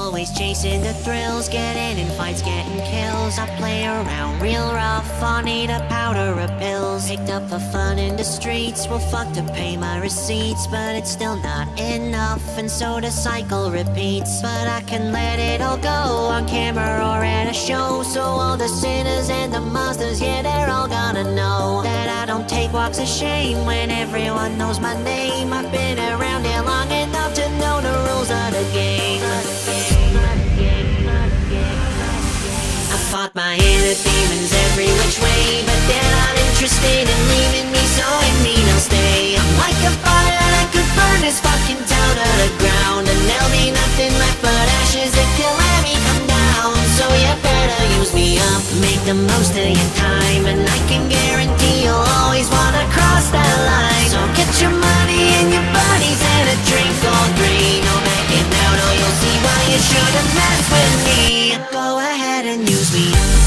always chasing the thrills, getting in fights, getting kills. I play around real rough, I need a powder or pills. Picked up for fun in the streets, well fuck to pay my receipts, but it's still not enough, and so the cycle repeats. But I can let it all go on camera or at a show, so all the sinners and the monsters, yeah, they're all gonna know that I don't take walks of shame when everyone knows my name. I've been around here long enough to know the rules of the game. I fought my inner demons every which way, but they're not interested in leaving me, so it mean I'll stay. I'm like a fire that could burn this fucking town to the ground, and there'll be nothing left but ashes if you let me come down. So you better use me up, make the most of your time, and I can guarantee you'll always wanna cross that line. So get your money and your buddies and a drink or three. No backing out or you'll see why you shouldn't mess with me. Go ahead and use me up.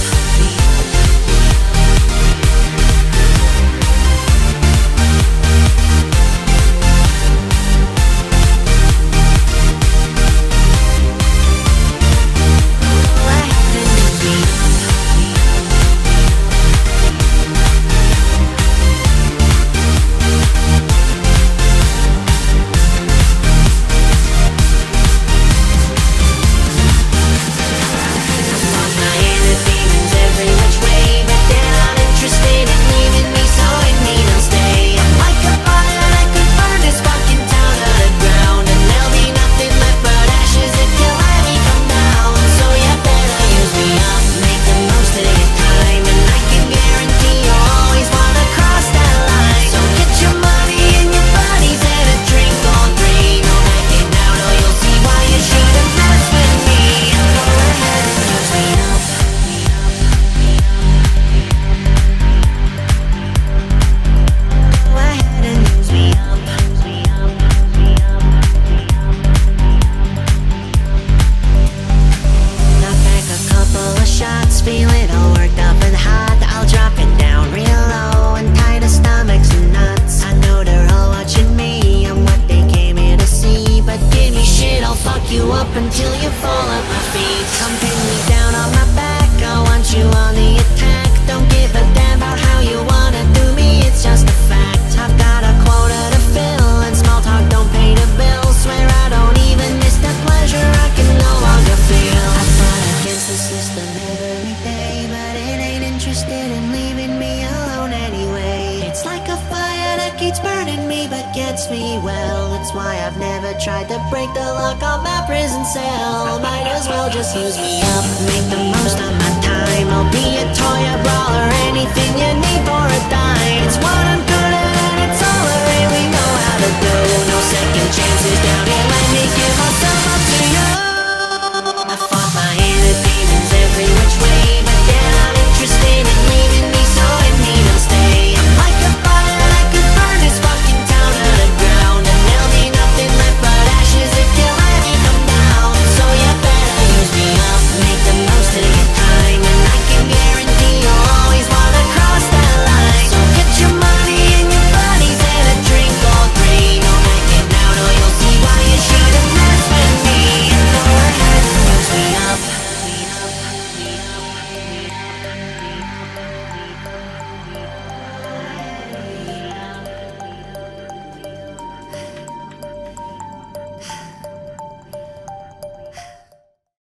Feeling all worked up and hot, I'll drop it down real low and tie the stomachs and nuts. I know they're all watching me, I'm what they came here to see, but give me shit, I'll fuck you up until you fall at my feet. Come pin me down on my back, I want you on the attack. Don't give a damn about how you wanna do me, it's just a fact. I've got a quota to fill, and small talk don't pay the bills. Swear I don't even miss the pleasure I can no longer feel. I fought against the system every day, but it ain't interested in leaving me alone anyway. It's like a fire that keeps burning me but gets me well. That's why I've never tried to break the lock on my prison cell. Might as well just use me up, make the most of my time. I'll be a toy, a brawler, anything you need for a dime. It's what I'm good at and it's all I really know how to do. No second chances down here